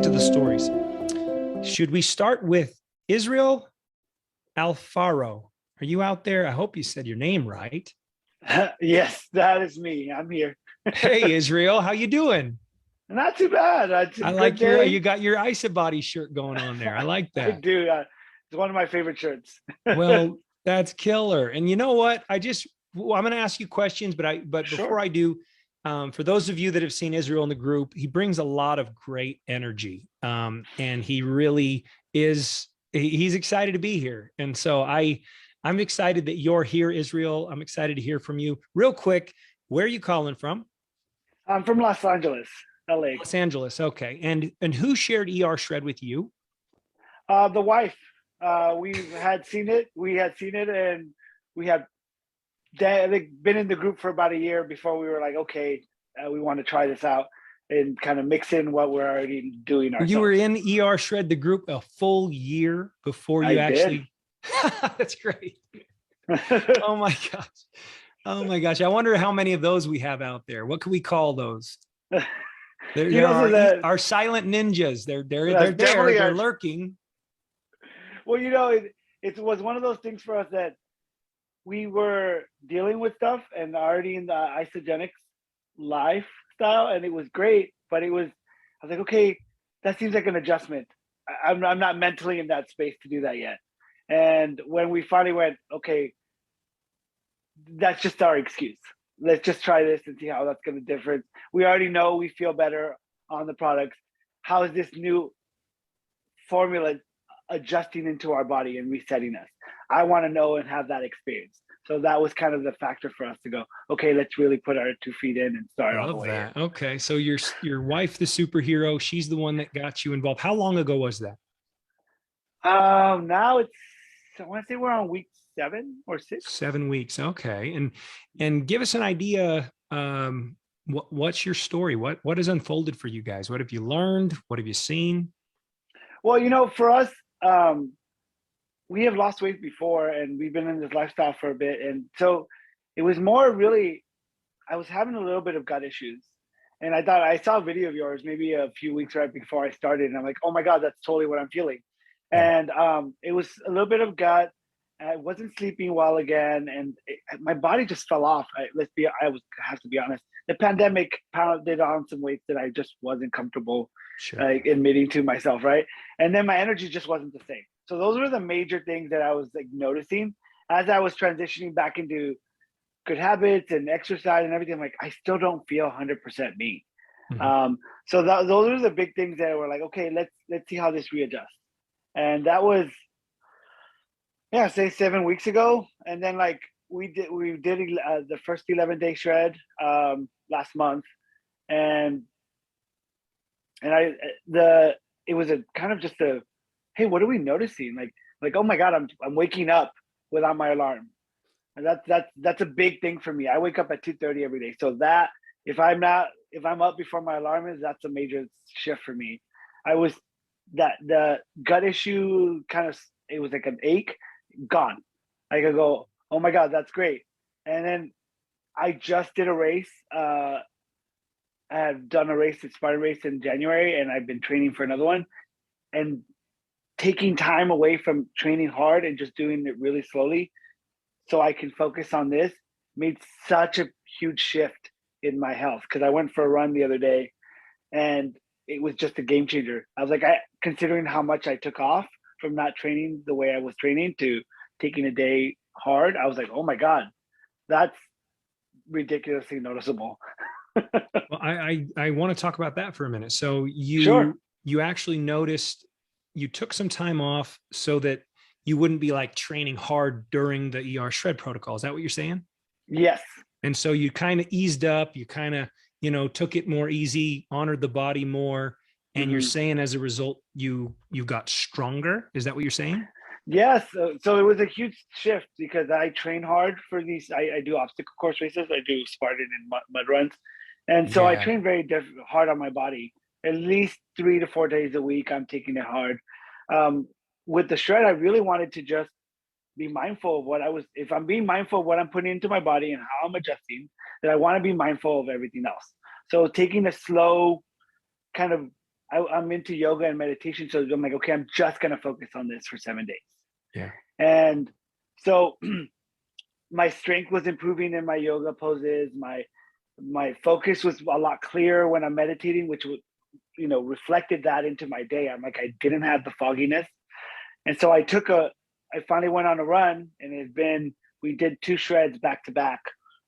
to the stories. Should we start with Israel Alfaro? Are you out there? I hope you said your name right. Yes, that is me. I'm here. Hey, Israel, how you doing? Not too bad. It's a I good like your, day. you got your Isobody shirt going on there. I like I that. do. It's one of my favorite shirts. Well, that's killer. And you know what? I'm going to ask you questions, but before Sure. I do, for those of you that have seen Israel in the group, he brings a lot of great energy. And he really is, he's excited to be here. And so I'm excited that you're here, Israel. I'm excited to hear from you. Real quick, where are you calling from? I'm from Los Angeles, LA. Los Angeles. Okay. And who shared ER Shred with you? The wife. We had seen it. And we had been in the group for about a year before we were like, okay, we want to try this out and kind of mix in what we're already doing You were ourselves. in ER Shred, the group, a full year before I you did. actually. That's great. Oh my gosh. Oh my gosh. I wonder how many of those we have out there. What can we call those? There So are that our silent ninjas. They're that's there. definitely They're our. lurking. Well, it was one of those things for us that we were dealing with stuff and already in the isogenics lifestyle, and it was great. But I was like, okay, that seems like an adjustment. I'm not mentally in that space to do that yet. And when we finally went, okay, that's just our excuse. Let's just try this and see how that's going to differ. We already know we feel better on the products. How is this new formula adjusting into our body and resetting us? I want to know and have that experience. So that was kind of the factor for us to go, okay, let's really put our 2 feet in and start all the Love way that. in. Okay. So your wife, the superhero, she's the one that got you involved. How long ago was that? Now I want to say we're on week 7 or 6. 7 weeks. Okay. And give us an idea. What's your story? What has unfolded for you guys? What have you learned? What have you seen? Well, for us, we have lost weight before and we've been in this lifestyle for a bit. And so it was more really, I was having a little bit of gut issues. And I thought I saw a video of yours maybe a few weeks right before I started. And I'm like, oh my God, that's totally what I'm feeling. Yeah. And it was a little bit of gut. I wasn't sleeping well again. And my body just fell off. I have to be honest. The pandemic pounded on some weight that I just wasn't comfortable Sure. admitting to myself, right? And then my energy just wasn't the same. So those were the major things that I was like noticing as I was transitioning back into good habits and exercise and everything. I'm like, I still don't feel 100% me. Mhm. So those are the big things that were like, okay, let's see how this readjusts. And that was, yeah, say 7 weeks ago. And then like we did the first 11-day shred last month, and it was a kind of just a, hey, what are we noticing? Like, oh my God, I'm waking up without my alarm. And that's a big thing for me. I wake up at 2:30 every day. So that if I'm up before my alarm is, that's a major shift for me. I was that the gut issue kind of, it was like an ache, gone. I could go, oh my God, that's great. And then I just did a race. I had done a Spartan race in January, and I've been training for another one. And taking time away from training hard and just doing it really slowly so I can focus on this made such a huge shift in my health. Because I went for a run the other day, and it was just a game changer. I was like, considering how much I took off from not training the way I was training to taking a day hard, I was like, oh my God, that's ridiculously noticeable. Well, I want to talk about that for a minute. So Sure. you actually noticed you took some time off so that you wouldn't be like training hard during the ER Shred protocol. Is that what you're saying? Yes. And so you kind of eased up, you kind of, took it more easy, honored the body more. And you're Mm-hmm. saying as a result, you got stronger. Is that what you're saying? Yes. So it was a huge shift because I train hard for these. I do obstacle course races. I do Spartan and mud runs. And so I Yeah. train very hard on my body. At least 3 to 4 days a week, I'm taking it hard. With the shred, I really wanted to just be mindful of if I'm being mindful of what I'm putting into my body and how I'm adjusting, then I want to be mindful of everything else. So taking a slow kind of I'm into yoga and meditation. So I'm like, okay, I'm just going to focus on this for 7 days. Yeah. And so my strength was improving in my yoga poses. My focus was a lot clearer when I'm meditating, which was, reflected that into my day. I'm like, I didn't have the fogginess. And so I finally went on a run, and we did 2 shreds back to back.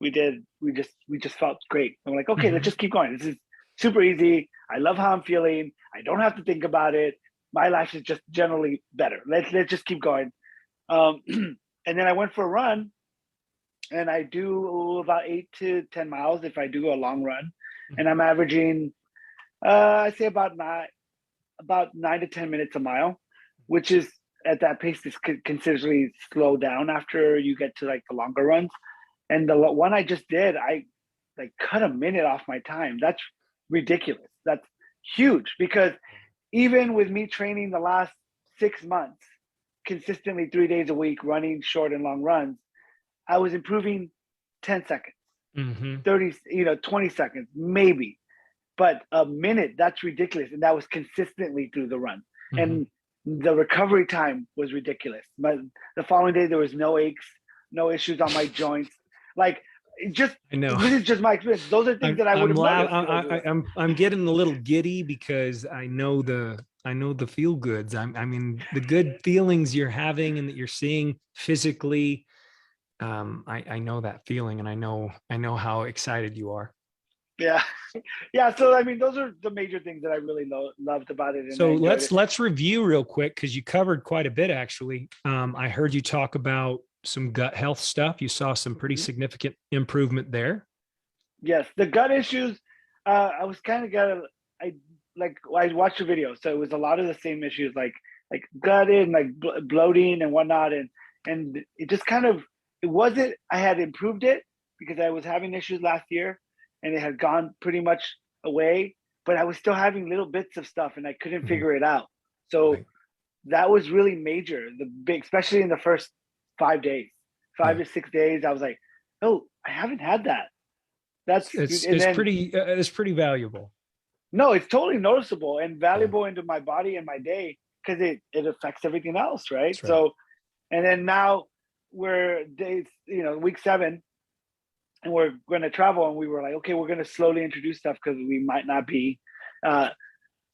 We just felt great. I'm like, okay, let's just keep going. This is super easy. I love how I'm feeling. I don't have to think about it. My life is just generally better. Let's just keep going. And then I went for a run, and I do about 8 to 10 miles if I do a long run, and I'm averaging, I say about 9 to 10 minutes a mile, which is at that pace is considerably slow down after you get to like the longer runs. And the one I just did, I like cut a minute off my time. That's ridiculous. That's huge, because even with me training the last 6 months consistently 3 days a week, running short and long runs, I was improving 10 seconds, 30, 20 seconds, maybe. But a minute, that's ridiculous. And that was consistently through the run. And the recovery time was ridiculous. But the following day, there was no aches, no issues on my joints. Like, this is just my experience. Those are things that I would have noticed. I'm getting a little giddy because I know the feel goods. I mean, the good feelings you're having and that you're seeing physically. I know that feeling, and I know how excited you are. Yeah. Yeah. So, I mean, those are the major things that I really loved about it. And so let's review real quick, because you covered quite a bit, actually. I heard you talk about some gut health stuff. You saw some pretty significant improvement there. Yes. The gut issues, I was kind of I watched the video. So it was a lot of the same issues, like gutted and like bloating and whatnot. And it just kind of, I had improved it because I was having issues last year, and it had gone pretty much away, but I was still having little bits of stuff, and I couldn't figure it out. So that was really major. Especially in the first 5 days, 5 to 6 days, I was like, oh, I haven't had that. It's pretty valuable. No, it's totally noticeable and valuable into my body and my day, because it affects everything else, right? So, and then now we're week 7, and we're going to travel, and we were like, okay, we're going to slowly introduce stuff, because we might not be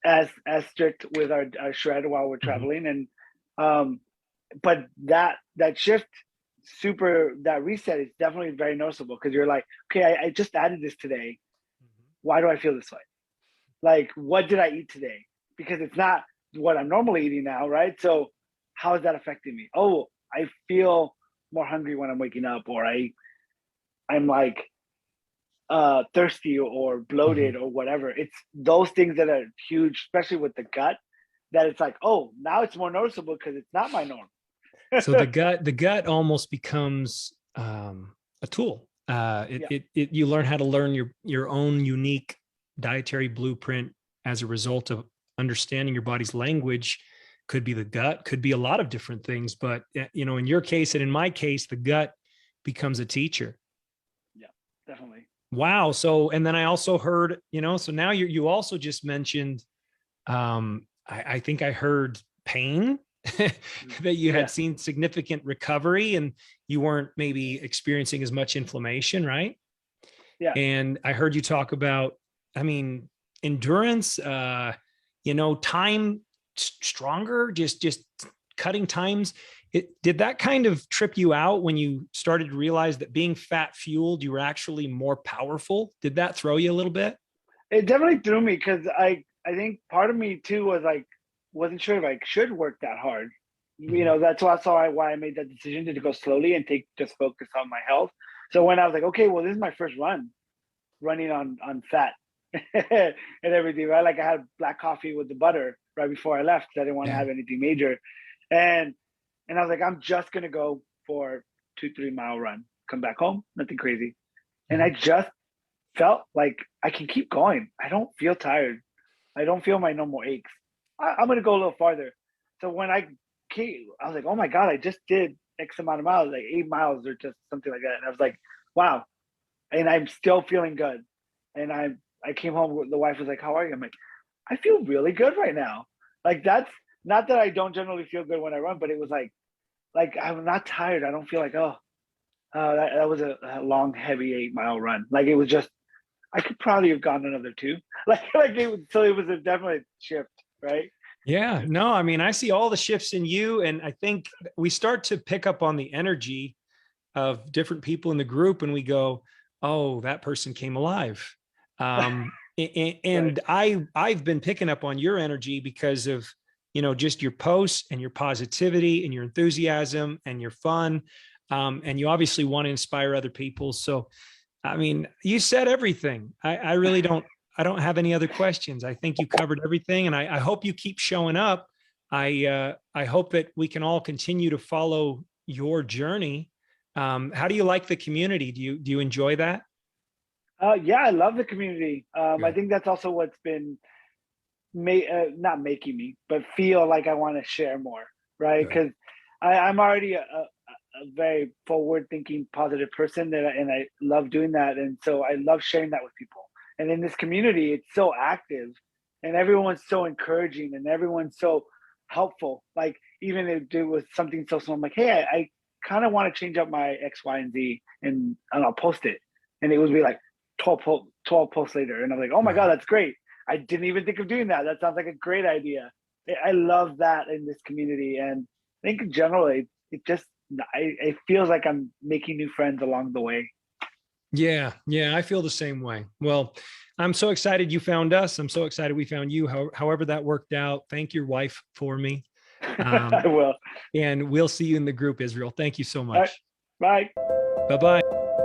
as strict with our shred while we're traveling. And but that shift, that reset is definitely very noticeable, because you're like, okay, I just added this today. Why do I feel this way? Like, what did I eat today? Because it's not what I'm normally eating now, right? So how is that affecting me? Oh, I feel more hungry when I'm waking up, or I'm like thirsty or bloated or whatever. It's those things that are huge, especially with the gut, that it's like, oh, now it's more noticeable because it's not my norm. So the gut almost becomes a tool. You learn how to learn your own unique dietary blueprint as a result of understanding your body's language. Could be the gut, could be a lot of different things, but in your case and in my case, the gut becomes a teacher. Yeah, definitely. Wow. So, and then I also heard, so now you also just mentioned, I think I heard pain, that you had seen significant recovery, and you weren't maybe experiencing as much inflammation, right? Yeah. And I heard you talk about, endurance, time stronger, just cutting times. Did that kind of trip you out when you started to realize that being fat fueled, you were actually more powerful? Did that throw you a little bit? It definitely threw me, because I think part of me too was like, wasn't sure if I should work that hard. That's why I made that decision to go slowly and just focus on my health. So when I was like, okay, well, this is my first running on fat and everything, right? Like, I had black coffee with the butter right before I left, because I didn't want to have anything major. And I was like, I'm just going to go for 2-3 mile run, come back home, nothing crazy. And I just felt like I can keep going. I don't feel tired. I don't feel my normal aches. I'm going to go a little farther. So when I came, I was like, oh my God, I just did X amount of miles, like 8 miles or just something like that. And I was like, wow. And I'm still feeling good. And I came home, the wife was like, how are you? I'm like, I feel really good right now. Like that's not that I don't generally feel good when I run, but it was like I'm not tired. I don't feel like, oh, that was a long, heavy 8 mile run. Like it was just, I could probably have gone another two. Like it was, so it was a definite shift, right? Yeah, no, I mean, I see all the shifts in you, and I think we start to pick up on the energy of different people in the group, and we go, "Oh, that person came alive." Right. And I've been picking up on your energy because of just your posts and your positivity and your enthusiasm and your fun, and you obviously want to inspire other people. So I mean, you said everything. I really don't. I don't have any other questions. I think you covered everything, and I hope you keep showing up. I hope that we can all continue to follow your journey. How do you like the community? Do you enjoy that? Yeah, I love the community. I Good. think that's also what's been not making me, but feel like I want to share more, right? Good. Because I'm already a very forward thinking, positive person and I love doing that. And so I love sharing that with people. And in this community, it's so active and everyone's so encouraging and everyone's so helpful. Like even if it was something so small, I'm like, hey, I kind of want to change up my X, Y, and Z and I'll post it. And it would be like 12 posts later. And I'm like, oh my God, Right. that's great. I didn't even think of doing that. That sounds like a great idea. I love that in this community. And I think generally it just, it feels like I'm making new friends along the way. Yeah. Yeah. I feel the same way. Well, I'm so excited you found us. I'm so excited we found you. However that worked out. Thank your wife for me. I Um, will. and we'll see you in the group, Israel. Thank you so All right. much. Bye. Bye bye.